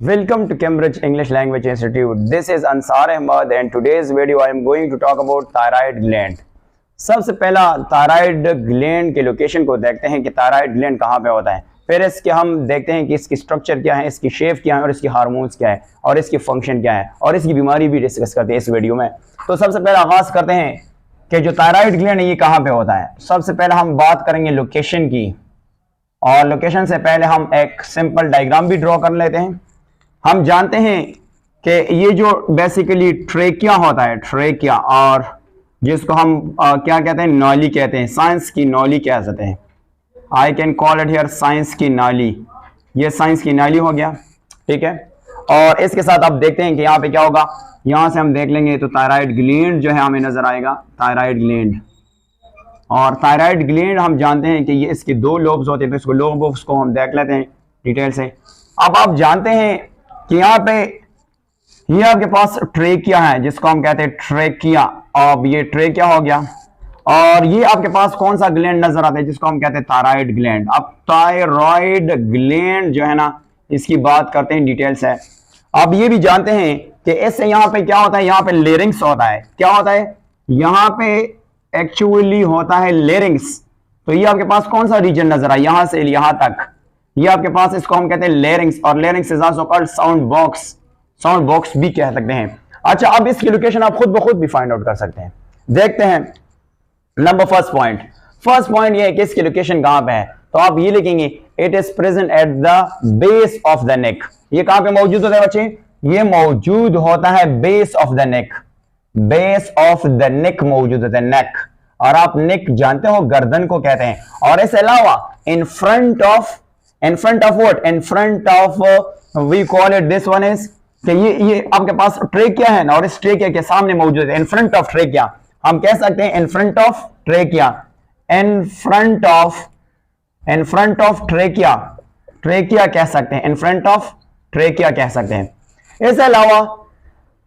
Welcome to Cambridge English Language Institute. This is Ansar Ahmad and today's video I am going to talk about thyroid gland. सबसे पहला thyroid gland के location को देखते हैं कि thyroid gland कहाँ पे होता है। फिर इसके हम देखते हैं कि इसकी स्ट्रक्चर क्या है, इसकी शेप क्या है और इसकी हार्मोन्स क्या है और इसकी फंक्शन क्या है और इसकी बीमारी भी डिस्कस करते हैं इस वीडियो में। तो सबसे पहले आगाज करते हैं कि जो थायराइड ग्लैंड है ये कहाँ पे होता है। सबसे पहले हम बात करेंगे लोकेशन की और लोकेशन से पहले हम एक सिंपल डायग्राम भी ड्रॉ कर लेते हैं। हम जानते हैं कि ये जो बेसिकली ट्रेकिया होता है, ट्रेकिया, और जिसको हम क्या कहते हैं, नौली कहते हैं, साइंस की नौली कह सकते हैं। I can call it here science की नाली। ये साइंस की नाली हो गया, ठीक है। और इसके साथ आप देखते हैं कि यहाँ पे क्या होगा, यहाँ से हम देख लेंगे तो थायराइड ग्लैंड जो है हमें नजर आएगा, थायराइड ग्लैंड। और थायराइड ग्लैंड हम जानते हैं कि ये इसके दो लोब्स होते हैं, तो इसको लोब्स को हम देख लेते हैं डिटेल से। अब आप जानते हैं कि यहाँ पे ये आपके पास ट्रेकिया है जिसको हम कहते हैं ट्रेकिया। अब ये ट्रेकिया हो गया और ये आपके पास कौन सा ग्लैंड नजर आता है जिसको हम कहते हैं थायराइड ग्लैंड। अब थायराइड ग्लैंड जो है ना, इसकी बात करते हैं डिटेल से। अब ये भी जानते हैं कि इससे यहाँ पे क्या होता है, यहाँ पे लेरिंग्स होता है। क्या होता है यहाँ पे, एक्चुअली होता है लेरिंग्स। तो ये आपके पास कौन सा रीजन नजर आया, यहां से यहां तक, ये आपके पास, इसको हम कहते हैं लेरिंग्स। और larynx is also called sound box, sound box भी कह सकते हैं। अच्छा, अब इसकी लोकेशन आप खुद ब खुद भी फाइंड आउट कर सकते हैं। देखते हैं नंबर फर्स्ट पॉइंट ये है कि इसकी लोकेशन कहां पे है। तो आप ये लिखेंगे it is present at the base of the neck. ये कहां पे मौजूद होता है बच्चे, ये मौजूद होता है base of the neck, base of the neck मौजूद होता है, नेक। और आप नेक जानते हो गर्दन को कहते हैं। और इसके अलावा in front of what, in front of we call it, this one is कि ये आपके पास ट्रेकिया है ना, और इस ट्रेकिया के सामने मौजूद है, इन फ्रंट ऑफ ट्रेकिया। हम कह सकते हैं इन front of trachea, in front of trachea, trachea कह सकते हैं, इन फ्रंट ऑफ ट्रेकिया कह सकते हैं। इसके अलावा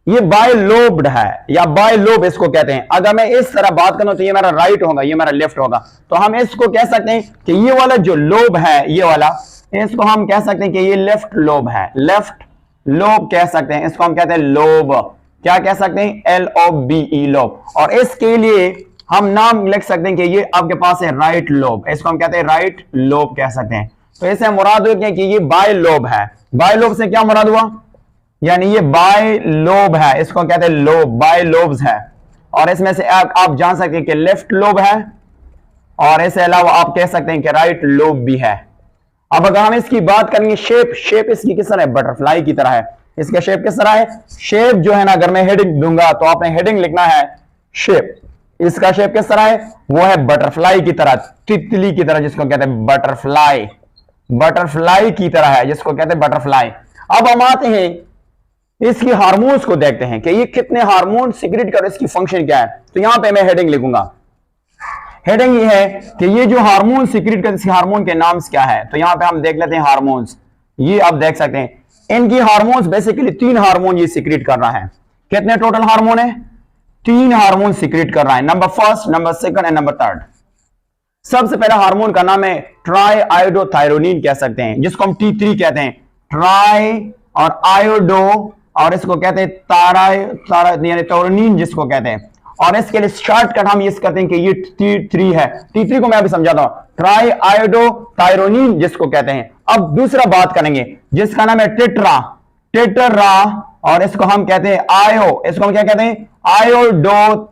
ये बायलोब्ड है या बायलोब इसको कहते हैं। अगर मैं इस तरह बात करूं तो ये मेरा राइट होगा, ये मेरा लेफ्ट होगा। तो हम इसको कह सकते हैं कि ये वाला जो लोब है, ये वाला, इसको हम कह सकते हैं कि ये लेफ्ट लोब है, लेफ्ट लोब कह सकते हैं। इसको हम कहते हैं लोब, क्या कह सकते हैं, LOBE, लोब। और इसके लिए हम नाम लिख सकते हैं कि ये आपके पास है राइट लोब, इसको हम कहते हैं राइट लोब कह सकते हैं। तो इससे मुराद है कि ये बायलोब है। बायलोब से क्या मुराद हुआ, यानी ये बायलोब है, इसको कहते हैं लोब, बायलोब्स है। और इसमें से आप जान सकते हैं कि लेफ्ट लोब है और इसके अलावा आप कह सकते हैं कि राइट लोब भी है। अब अगर हम इसकी बात करेंगे शेप इसकी किस तरह है, बटरफ्लाई की तरह है। इसका शेप किस तरह है, शेप जो है ना, अगर मैं हेडिंग दूंगा तो आपने हेडिंग लिखना है शेप। इसका शेप किस तरह है, वो है बटरफ्लाई की तरह, तितली की तरह, जिसको कहते हैं बटरफ्लाई, बटरफ्लाई की तरह है, जिसको कहते हैं बटरफ्लाई। अब हम आते हैं इसकी हार्मोन्स को देखते हैं कि ये कितने हार्मोन सीक्रेट कर, इसकी फंक्शन क्या है। तो यहां पे मैं हेडिंग लिखूंगा, हेडिंग ये है कि ये जो हार्मोन सीक्रेट कर, इसके हार्मोन के नाम क्या है। तो यहां पे हम देख लेते हैं हार्मोन्स। ये आप देख सकते हैं इनकी हार्मोन्स, बेसिकली 3 हार्मोन ये सीक्रेट कर रहा है। कितने टोटल हार्मोन है, 3 हार्मोन सीक्रेट कर रहा है, number first, number second and number third. सबसे पहला हार्मोन का नाम है ट्राई आयोडोथायरोनिन कह सकते हैं, जिसको हम T3 कहते हैं, ट्राई और आयोडो, और इसको कहते हैं थायरोनिन जिसको कहते हैं। और इसके लिए शॉर्टकट हम ये कहते हैं कि ये T3 है। T3 को मैं अभी समझाता हूं, ट्राई आयोडो थायरोनिन जिसको कहते हैं। अब दूसरा बात करेंगे जिसका नाम है टेट्रा, और इसको हम कहते हैं आयो, इसको हम क्या कहते हैं, आयोडो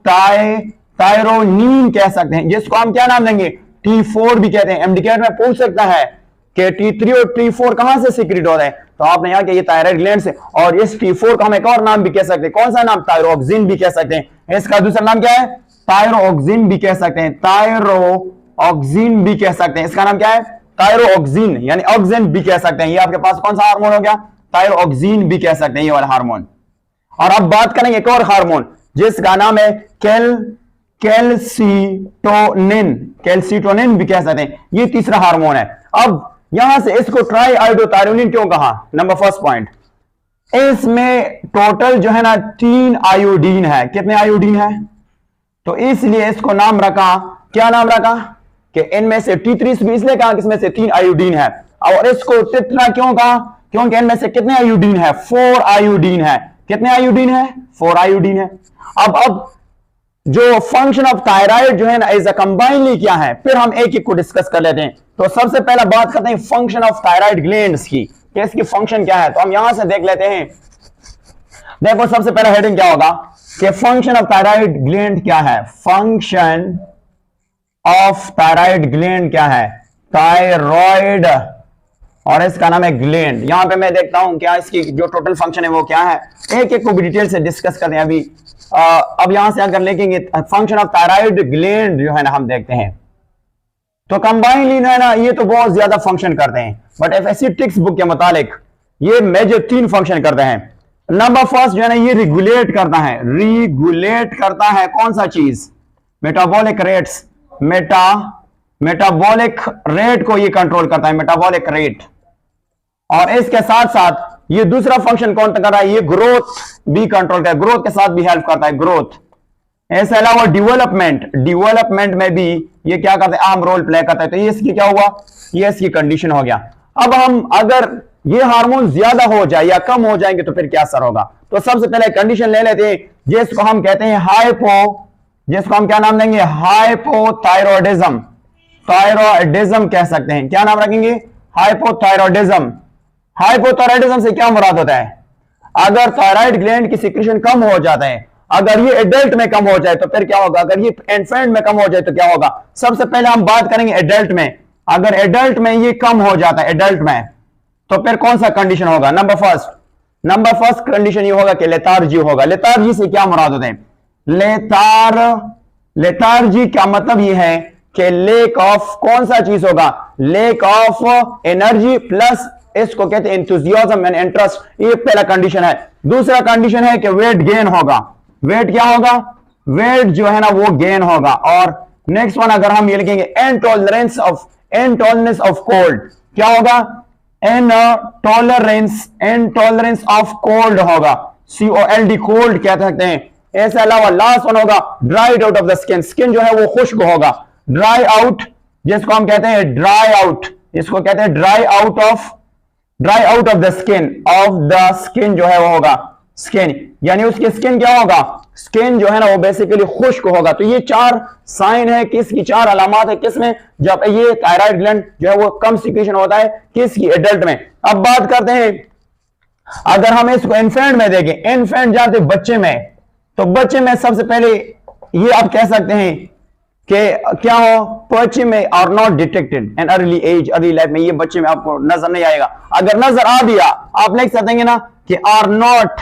थायरोनिन कह सकते हैं, जिसको हम क्या नाम देंगे, T4 भी कहते हैं। एमडीकेट में पूछ सकता है कि T3 और T4 कहां से सीक्रेट होता है, तो आपने यहां कि ये थायराइड ग्लैंड से। और इस T4 का हम एक और नाम भी कह सकते हैं, कौन सा नाम, थायरोक्सिन भी कह सकते हैं। इसका दूसरा नाम क्या है, थायरोक्सिन भी कह सकते हैं, थायरोक्सिन भी कह सकते हैं। इसका नाम क्या है, थायरोक्सिन, यानी ऑक्सीजन भी कह सकते हैं। ये आपके पास कौन सा हार्मोन हो गया, थायरोक्सिन भी कह सकते हैं, ये वाला हार्मोन। और अब बात करेंगे एक और हार्मोन जिसका नाम है कैल्सीटोनिन भी कह सकते हैं, ये तीसरा हार्मोन है। अब यहां से इसको ट्राई आयोडोथायरोनिन क्यों कहा, नंबर फर्स्ट पॉइंट, इसमें टोटल जो है ना 3 आयोडीन है। कितने आयोडीन है, तो इसलिए इसको नाम रखा, क्या नाम रखा, कि इनमें से T3 भी इसलिए कहा कि इसमें से 3 आयोडीन है। और इसको टेट्रा क्यों कहा, क्योंकि इनमें से कितने आयोडीन है? 4 आयोडीन है। कितने आयोडीन है? 4 आयोडीन है। अब जो फंक्शन ऑफ थायराइड जो है ना इज अ कंबाइनली क्या है, फिर हम एक एक को डिस्कस कर लेते हैं। तो सबसे पहला बात करते हैं फंक्शन ऑफ थायराइड ग्लैंड्स की, कि इसकी फंक्शन क्या है। तो हम यहां से देख लेते हैं। देखो सबसे पहला हेडिंग क्या होगा कि फंक्शन ऑफ थायराइड ग्लैंड क्या है। फंक्शन ऑफ थायराइड ग्लैंड क्या है? थायराइड, और इसका नाम है ग्लैंड। यहां पे मैं देखता हूं क्या इसकी जो टोटल फंक्शन है वो क्या है, एक एक को भी डिटेल से डिस्कस करते हैं अभी। अब यहां से अगर लेंगे फंक्शन ऑफ थायराइड ग्लैंड जो है ना हम देखते हैं तो कंबाइनली है ना ये तो बहुत ज्यादा फंक्शन करते हैं, बट एफएससी टेक्स्ट बुक के मुताबिक ये मेजर 3 फंक्शन करते हैं। नंबर फर्स्ट जो है ना ये रेगुलेट करता है, रेगुलेट करता है कौन सा चीज? मेटाबॉलिक रेट्स, मेटाबॉलिक रेट को ये कंट्रोल करता है, मेटाबॉलिक रेट। और इसके साथ साथ ये दूसरा फंक्शन कौन कर रहा है? ये ग्रोथ भी कंट्रोल करता है, ग्रोथ के साथ भी हेल्प करता है, ग्रोथ। इसके अलावा डेवलपमेंट में भी ये क्या करता है? अहम रोल प्ले करता है। तो ये इसकी क्या हुआ? ये इसकी कंडीशन हो गया। अब हम अगर ये हार्मोन ज्यादा हो जाए या कम हो जाएंगे तो फिर क्या असर होगा? तो सबसे पहले कंडीशन ले लेते हैं जिसको हम कहते हैं जिसको हम क्या नाम देंगे? हाइपोथायरॉयडिज्म, थायरॉयडिज्म कह सकते हैं। क्या नाम रखेंगे? हाइपोथायरॉयडिज्म। हाइपोथायरॉयडिज्म से क्या मुराद होता है? अगर थायराइड ग्लैंड की सिक्रीशन कम हो जाता है, अगर ये एडल्ट में कम हो जाए तो फिर क्या होगा? अगर ये इन्फेंट में कम हो जाए तो क्या होगा? सबसे पहले हम बात करेंगे एडल्ट में। अगर एडल्ट में ये कम हो जाता है एडल्ट में तो फिर कौन सा कंडीशन होगा? नंबर फर्स्ट कंडीशन ये होगा कि लेथार्जी होगा। लेथार्जी से क्या मुराद होता है? लेथार्जी का मतलब ये है कि लेक ऑफ कौन सा चीज होगा? लेक ऑफ एनर्जी प्लस इसको कहते हैं एंथुसियाज्म एंड इंटरेस्ट। ये पहला कंडीशन है। दूसरा कंडीशन है कि वेट गेन होगा। वेट क्या होगा? वेट जो है ना वो गेन होगा। और नेक्स्ट वन अगर हम ये लिखेंगे इनटॉलरेंस ऑफ कोल्ड, क्या होगा? इनटॉलरेंस ऑफ कोल्ड होगा, COLD, कोल्ड कह सकते हैं। इसके अलावा लास्ट वन होगा dried out of the skin, skin जो है वो खुश्क होगा। ड्राई आउट जिसको हम कहते हैं ड्राई आउट, इसको कहते हैं dry out of the skin जो है वो होगा स्किन, यानी उसकी स्किन क्या होगा? स्किन जो है ना वो बेसिकली खुश्क होगा। तो ये 4 साइन है, किसकी 4 अलामत है किसमें? जब ये थायराइड ग्लैंड जो है वो कम सिक्रीशन होता है किसकी? एडल्ट में। अब बात करते हैं अगर हम इसको इन्फेंट में देखें, इन्फेंट जाते बच्चे में, तो बच्चे में सबसे पहले ये आप कह सकते हैं कि क्या हो? बच्चे में are not detected in early age, early life में ये बच्चे में आपको नजर नहीं आएगा। अगर नजर आ दिया आप लिख सकते हैं ना कि आर नॉट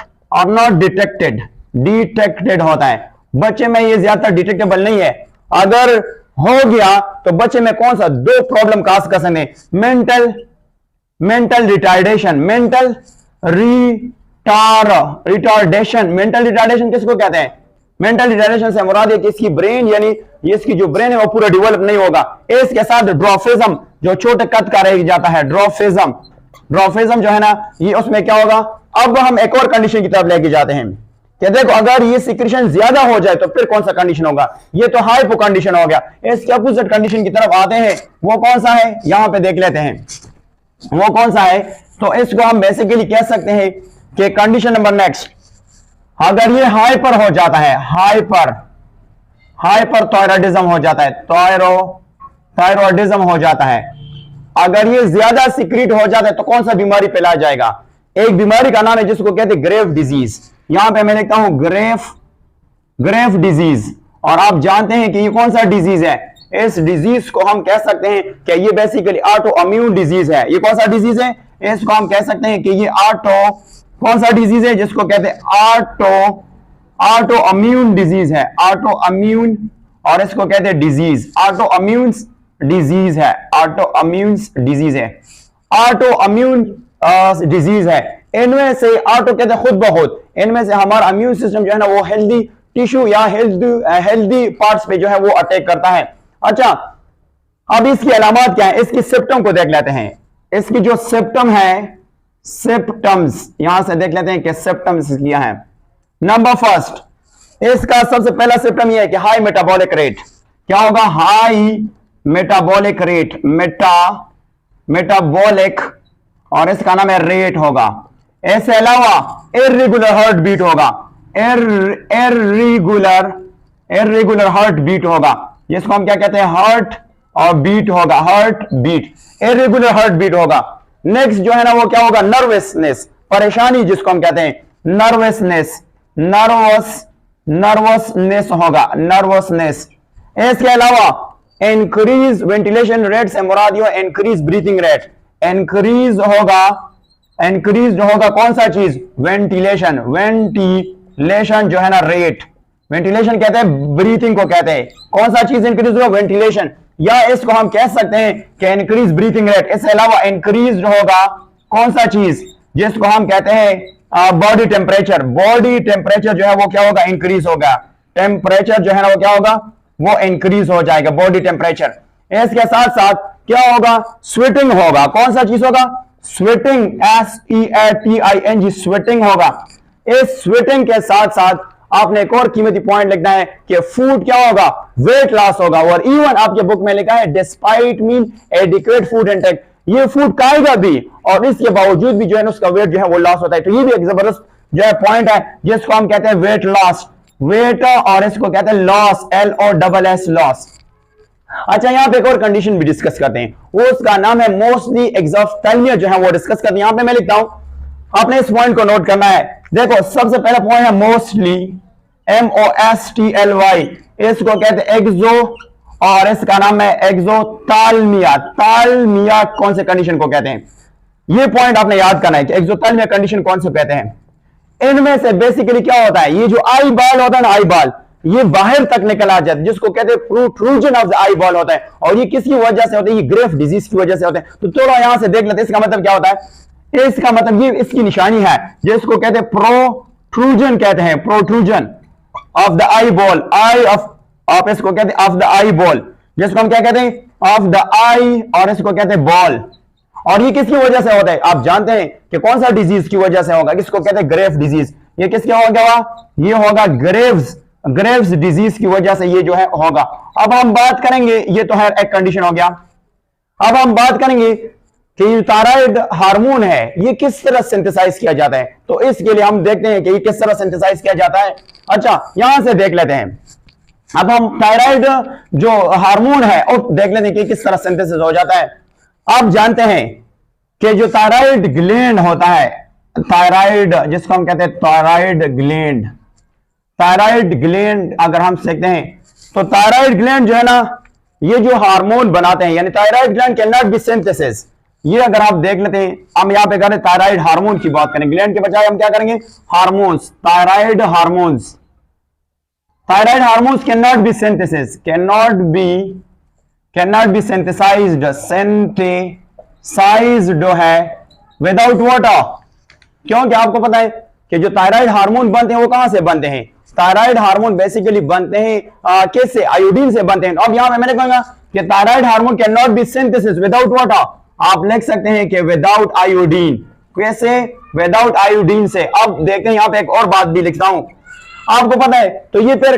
डिटेक्टेड होता है। बच्चे में ये ज्यादा डिटेक्टेबल नहीं है। अगर हो गया तो बच्चे में कौन सा 2 प्रॉब्लम काज कर सकते हैं? मेंटल रिटार्डेशन किसको कहते हैं? मेंटल रिटार्डेशन से मुराद है कि इसकी ब्रेन यानी इसकी जो ब्रेन है वो पूरा डेवलप नहीं होगा। इसके साथ ड्रॉफिज्म जो छोटे कद का रह जाता है, ड्रॉफिज्म जो है ना ये उसमें क्या होगा? अब हम एक और कंडीशन की तरफ लेके जाते हैं कि देखो अगर ये सिक्रीशन ज्यादा हो जाए तो फिर कौन सा कंडीशन होगा? ये तो हाइपो कंडीशन हो गया। इसके अपोजिट कंडीशन की तरफ आते हैं, वो कौन सा है? यहां पे देख लेते हैं वो कौन सा है। तो इसको हम बेसिकली कह सकते हैं कि कंडीशन नंबर नेक्स्ट, अगर ये हाइपर हो जाता है, हाइपरथायरॉयडिज्म हो जाता है, थायरॉयडिज्म हो जाता है, अगर ये ज्यादा सिक्रीट हो जाता है तो कौन सा बीमारी फैलाया जाएगा? एक बीमारी का नाम है जिसको कहते हैं ग्रेव डिजीज। यहां पे मैं लिखता हूं ग्रेव डिजीज। और आप जानते हैं कि ये कौन सा डिजीज है? इस डिजीज को हम कह सकते हैं कि ये बेसिकली ऑटो इम्यून डिजीज है। ये कौन सा डिजीज है? इसको हम कह सकते हैं कि ये कौन सा डिजीज है? जिसको कहते हैं ऑटो इम्यून डिजीज है, ऑटो इम्यून, और इसको कहते हैं डिजीज, ऑटो इम्यून डिजीज है, ऑटो इम्यून डिजीज है। इनमें से ऑटो कहते हैं खुद बहुत, इनमें से हमारा इम्यून सिस्टम जो है ना वो हेल्दी टिश्यू या हेल्दी पार्ट्स पे जो है वो अटैक करता है। अच्छा, अब इसकी अलामत क्या है? इसकी सिम्टम को देख लेते हैं। इसकी जो सिम्टम है, सिम्टम्स यहां से देख लेते हैं कि सिम्टम्स क्या है। नंबर फर्स्ट, इसका सबसे पहला सिम्टम यह है कि हाई मेटाबॉलिक रेट। क्या होगा? हाई मेटाबॉलिक रेट, मेटाबॉलिक और इसका नाम है रेट होगा। इसके अलावा इर्रेगुलर हार्ट बीट होगा, इर्रेगुलर हार्ट बीट होगा, जिसको हम क्या कहते हैं, हार्ट और बीट होगा, heart beat, irregular heart beat होगा। नेक्स्ट जो है ना वो क्या होगा, नर्वसनेस, परेशानी जिसको हम कहते हैं नर्वसनेस, नर्वसनेस होगा, नर्वसनेस। इसके अलावा इंक्रीज वेंटिलेशन रेट से मुराद ये इंक्रीज ब्रीथिंग रेट, इंक्रीज होगा, इंक्रीज जो होगा कौन सा चीज, वेंटिलेशन, वेंटिलेशन जो है ना रेट, वेंटिलेशन कहते हैं ब्रीथिंग को कहते हैं, कौन सा चीज इंक्रीज होगा, वेंटिलेशन, या इसको हम कह सकते हैं कि इंक्रीज ब्रीथिंग रेट। इसके अलावा इंक्रीज होगा कौन सा चीज, जिसको हम कहते हैं बॉडी टेम्परेचर, बॉडी टेम्परेचर जो है वो क्या होगा, इंक्रीज होगा, टेम्परेचर जो है ना वो क्या होगा, वो इंक्रीज हो जाएगा, बॉडी टेम्परेचर। इसके साथ साथ क्या होगा, स्वेटिंग होगा, कौन सा चीज होगा, स्वेटिंग, SEATING, स्वेटिंग होगा। इस स्वेटिंग के साथ साथ आपने एक और कीमती पॉइंट लिखना है कि फूड क्या होगा, वेट लॉस होगा। और इवन आपके बुक में लिखा है despite mean adequate food intake, ये फूड खाएगा भी और इसके बावजूद भी जो है उसका वेट जो है वो लॉस होता है। तो ये भी एक जबरदस्त जो है पॉइंट है जिसको हम कहते हैं वेट लॉस, वेट, और इसको कहते हैं लॉस, LOSS, लॉस। अच्छा, यहां पे एक और कंडीशन भी डिस्कस करते हैं, वो उसका नाम है मोस्टली एक्सॉफ्थेल्मिया जो है वो डिस्कस करते हैं। यहां पे मैं लिखता हूं, आपने इस पॉइंट को नोट करना है। देखो सबसे पहला पॉइंट है मोस्टली, MOSTLY, इसको कहते हैं एक्सो, और इसका नाम है एक्सोथाल्मिया। ताल्मिया कौन से कंडीशन को कहते हैं, ये पॉइंट आपने याद करना है कि एक्सोथाल्मिया कंडीशन कौन से कहते हैं। इनमें से बेसिकली क्या होता है, ये जो आई बॉल होता है ना, आई बॉल, ये बाहर तक निकल आ जाता है, जिसको कहते हैं protrusion of the eye ball होता है, और ये किसकी वजह से होता है, ये ग्रेफ डिजीज की वजह से होता है। तो थोड़ा यहां से देख लेते हैं इसका मतलब क्या होता है। इसका मतलब ये इसकी निशानी है जिसको कहते हैं प्रोट्रूजन, कहते हैं protrusion of the eye ball, I of, आप इसको कहते हैं ऑफ द आई बॉल, जिसको हम क्या कहते हैं, ऑफ द आई, और इसको कहते हैं बॉल। और ये किसकी वजह से होता है, आप जानते हैं कि कौन सा डिजीज की वजह से होगा, किसको कहते हैं ग्रेफ डिजीज। ये किसके होगा, ये होगा ग्रेव्स डिजीज की वजह से ये जो है होगा। अब हम बात करेंगे, ये तो है एक कंडीशन हो गया। अब हम बात करेंगे कि थायराइड हार्मोन है ये किस तरह सिंथेसाइज किया जाता है, तो इसके लिए हम देखते हैं कि ये किस तरह सिंथेसाइज किया जाता है। अच्छा, यहां से देख लेते हैं, अब हम थायराइड जो हार्मोन है और देख लेते हैं कि किस तरह सिंथेसिस हो जाता है। आप जानते हैं कि जो थायराइड ग्लैंड होता है, थायराइड जिसको हम कहते हैं थायराइड ग्लैंड, थायराइड ग्लैंड अगर हम देखते हैं तो थायराइड ग्लैंड जो है ना ये जो हार्मोन बनाते हैं, यानी thyroid gland can not be synthesis. ये अगर आप देख लेते हैं, हम यहां पे करें थायराइड हार्मोन की बात करें, ग्लैंड के बजाय हम क्या करेंगे, hormones, thyroid hormones. Thyroid hormones can not be synthesis, can not be synthesised, synthesised है विदाउट वाटर। क्योंकि आपको पता है कि जो थायराइड हार्मोन बनते हैं वो कहां से बनते हैं, थायराइड हार्मोन बेसिकली बनते हैं किससे, आयोडीन से बनते हैं। अब यहां पे मैंने कहूंगा कि thyroid hormone can not be synthesis without water, आप लिख सकते हैं कि विदाउट आयोडीन। कैसे, विदाउट आयोडीन से। अब देखते हैं यहां पे एक और बात भी लिखता हूं, आपको पता है तो ये फिर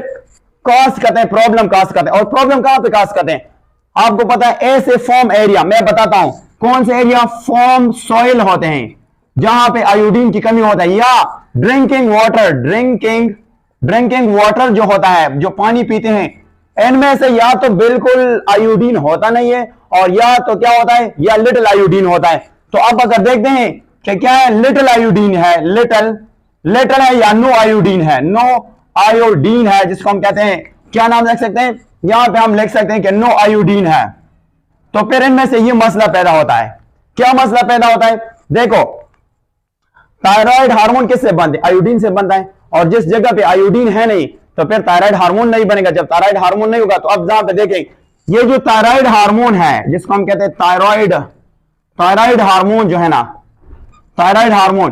कॉज करते हैं, प्रॉब्लम कॉज करते हैं। और प्रॉब्लम कहां पे कॉज करते हैं, आपको पता है ऐसे फॉर्म एरिया, मैं बताता हूं कौन से एरिया, फॉर्म सॉइल होते हैं जहां पे आयोडीन की कमी होता है, या ड्रिंकिंग वाटर जो होता है, जो पानी पीते हैं, इनमें से या तो बिल्कुल आयोडीन होता नहीं है और या तो क्या होता है, या लिटिल आयोडीन होता है। तो अब अगर देखते हैं कि क्या है, लिटिल आयोडीन है, लिटिल है या नो आयोडीन है, नो आयोडीन है, जिसको हम कहते हैं, क्या नाम लिख सकते हैं, यहां पे हम लिख सकते हैं कि नो आयोडीन है। तो फिर इनमें से ये मसला पैदा होता है। क्या मसला पैदा होता है, देखो थायराइड हार्मोन किससे बनते हैं, आयोडीन से बनता है, और जिस जगह पे आयोडीन है नहीं तो फिर थायराइड हार्मोन नहीं बनेगा। जब थायराइड हार्मोन नहीं होगा तो अब जहां पे देखें, ये जो थायराइड हार्मोन है जिसको हम कहते हैं थायराइड हार्मोन जो है ना, थायराइड हार्मोन,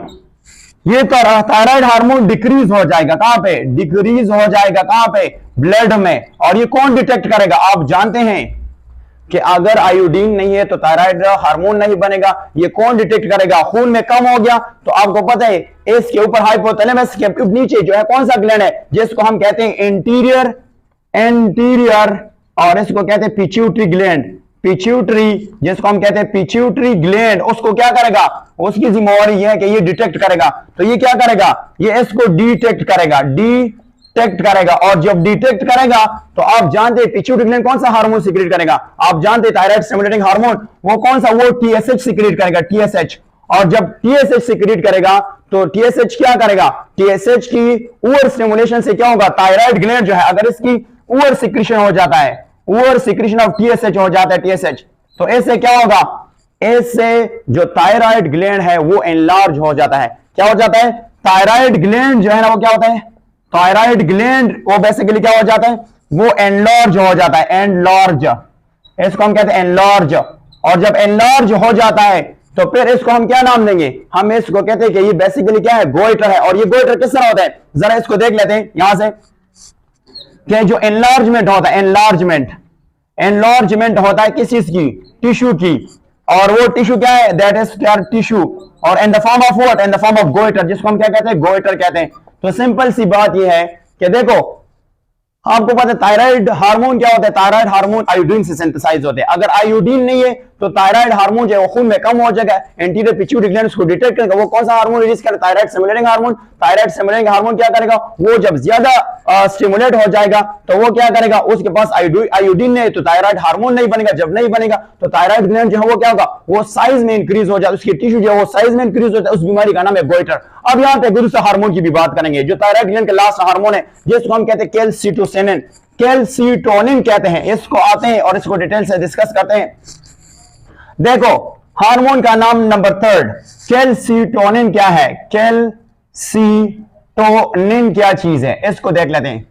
ये थायराइड हार्मोन डिक्रीज हो जाएगा, कहां पे, डिक्रीज हो जाएगा, कहां पे, ब्लड में। और ये कौन डिटेक्ट करेगा, आप जानते हैं कि अगर आयोडीन नहीं है तो थायराइड हार्मोन नहीं बनेगा। ये कौन डिटेक्ट करेगा, खून में कम हो गया तो आपको पता है इसके ऊपर हाइपोथैलेमस के नीचे जो है कौन सा ग्लैंड है, जिसको हम कहते हैं एंटीरियर, और इसको कहते हैं पिट्यूटरी ग्लैंड, पिट्यूटरी, जिसको हम कहते हैं पिट्यूटरी ग्लैंड, उसको क्या करेगा, उसकी जिम्मेवारी यह है कि ये डिटेक्ट करेगा। तो ये क्या करेगा, ये इसको डिटेक्ट करेगा, डिटेक्ट करेगा। और जब डिटेक्ट करेगा तो आप जानते हैं पिट्यूटरी ग्लैंड कौन सा हार्मोन सीक्रेट करेगा, आप जानते हैं थायराइड स्टिमुलेटिंग हार्मोन, वो कौन सा, वो टीएसएच सीक्रेट करेगा, टीएसएच। और जब टीएसएच सीक्रेट करेगा तो टीएसएच क्या करेगा, टीएसएच की ओवर स्टिमुलेशन से क्या होगा, थायराइड ग्लैंड जो है अगर इसकी ओवर सिक्रीशन हो जाता है, ओवर सिक्रीशन ऑफ टीएसएच हो जाता है, टीएसएच, तो इससे क्या होगा, इससे जो थायराइड ग्लैंड है वो एनलार्ज हो जाता है। क्या हो जाता है, थायराइड ग्लैंड जो है ना वो क्या होता है, थायराइड ग्लैंड वो बेसिकली क्या हो जाता है, वो एनलार्ज हो जाता है, एनलार्ज, इसको हम कहते हैं एनलार्ज। और जब एनलार्ज हो जाता है तो फिर इसको हम क्या नाम देंगे, हम इसको कहते हैं कि ये बेसिकली क्या है, गोइटर है। और ये गोइटर किस तरह होता है, जरा इसको देख लेते हैं यहां से, कि जो एनलार्जमेंट होता है, एनलार्जमेंट होता है किस चीज की, टिश्यू की, और वो टिश्यू क्या है, दैट इज टिश्यू, और in the form of what, in the form of goitre, जिसको हम क्या कहते हैं, गोइटर कहते हैं। तो सिंपल सी बात ये है कि देखो आपको पता है थायराइड हार्मोन क्या होता है, थायराइड हार्मोन आयोडीन से सिंथेसाइज होते हैं। अगर आयोडीन नहीं है तो थायराइड हार्मोन जो है खून में कम हो जाएगा, एंटीरियर पिट्यूटरी ग्लैंड उसको डिटेक्ट करेगा, वो कौन सा हार्मोन रिलीज करेगा, thyroid stimulating hormone. Thyroid stimulating hormone क्या करेगा, वो जब ज्यादा स्टिमुलेट हो जाएगा तो वो क्या करेगा, उसके पास आयोडीन नहीं है तो थायराइड हार्मोन नहीं बनेगा, जब नहीं बनेगा तो थायराइड ग्लैंड जो है वो क्या होगा, वो साइज में इंक्रीज हो जाए, उसकी टिश्यू जो है वो साइज में इंक्रीज हो जाए, उस बीमारी का नाम है गोइटर। अब यहाँ पे दूसरे हार्मोन की भी बात करेंगे, जो थायराइड ग्लैंड का लास्ट हार्मोन है जिसको हम कहते हैं कैल्सिटोनिन, कैल्सिटोनिन कहते हैं, इसको आते हैं और इसको डिटेल से डिस्कस करते हैं। देखो हार्मोन का नाम नंबर 3 कैल्सिटोनिन क्या है, कैल्सिटोनिन क्या चीज है, इसको देख लेते हैं।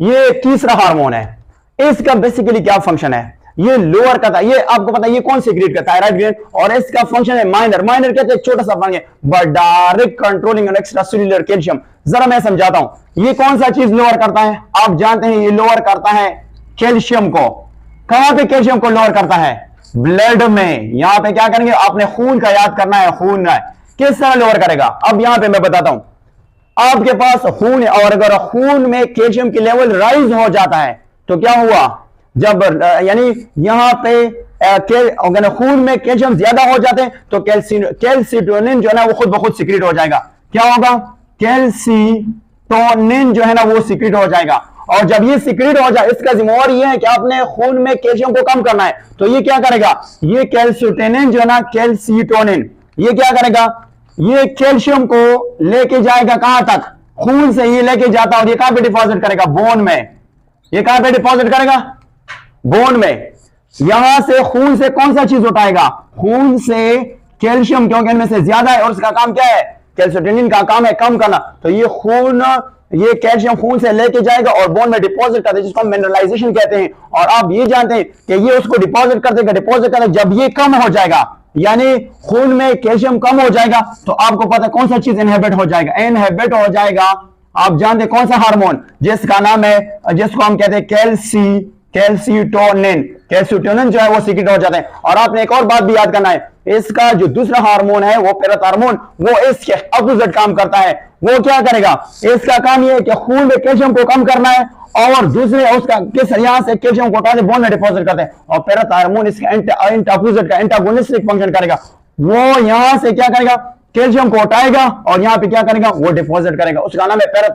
ये तीसरा हार्मोन है, इसका बेसिकली क्या फंक्शन है, ये लोअर का था, ये आपको पता है ये कौन सीक्रेट करता है, थायराइड ग्लैंड, और इसका फंक्शन है माइनर, माइनर कहते हैं छोटा सा function, but direct controlling on extracellular calcium. जरा मैं समझाता हूं, ये कौन सा चीज लोअर करता है, आप जानते हैं ये लोअर करता है कैल्शियम को। कहां पे कैल्शियम को लोअर करता है, ब्लड में। यहां पे क्या करेंगे, आपने खून का याद करना है, खून है किस तरह लोअर करेगा। अब यहां पे मैं बताता हूं, आपके पास खून है और अगर खून में कैल्शियम की लेवल राइज हो जाता है तो क्या हुआ, जब यानी यहां पे अगर खून में कैल्शियम ज्यादा हो जाते हैं तो कैल्सिटोनिन जो है ना वो खुद ब खुद सीक्रेट हो जाएगा। क्या होगा, कैल्सिटोनिन जो है ना वो सीक्रेट हो जाएगा, और जब ये सीक्रेट हो जाए इसका जिम्मेवार ये है कि आपने खून में कैल्शियम को कम करना है, तो ये क्या करेगा, ये कैल्सिटोनिन जो है ना, कैल्सिटोनिन ये क्या करेगा, ये कैल्शियम को लेके जाएगा कहां तक, खून से ये लेके जाता और ये कहां पे डिपॉजिट करेगा, बोन में। ये कहां पे डिपॉजिट करेगा, बोन में। यहां से खून से कौन सा चीज उठाएगा, खून से कैल्शियम, क्योंकि इनमें से ज्यादा है और उसका काम क्या है, कैल्सिटोनिन का काम है कम करना। तो ये खून, ये कैल्शियम खून से लेके जाएगा और बोन में डिपॉजिट करते हैं, जिसको हम मिनरलाइजेशन कहते हैं। और आप ये जानते हैं कि ये उसको डिपॉजिट कर देगा, डिपॉजिट कर देगा, जब ये कम हो जाएगा यानी खून में कैल्शियम कम हो जाएगा तो आपको पता कौन सा चीज इनहिबिट हो जाएगा, इनहिबिट हो जाएगा। आप जानते कौन सा हार्मोन, जिसका नाम है, जिसको हम कहते हैं कैल्सिटोनिन। कैल्सिटोनिन जो है वो सीक्रेट हो जाते हैं। और आपने एक और बात भी याद करना है, इसका जो दूसरा हार्मोन है वो पैराथार्मोन, वो इसके अपोजिट काम करता है। वो क्या करेगा, इसका काम ये है कि खून में कैल्शियम को कम करना है और दूसरे उसका किस यहां से कैल्शियम को उठाते बोन में डिपॉजिट करते हैं। और पैराथार्मोन इसका अपोजिट का एंटागोनिस्टिक फंक्शन करेगा, वो यहां से क्या करेगा, कैल्शियम को उठाएगा और यहां पे क्या करेगा, वो डिपॉजिट करेगा, उसका नाम है पैराथार्मोन।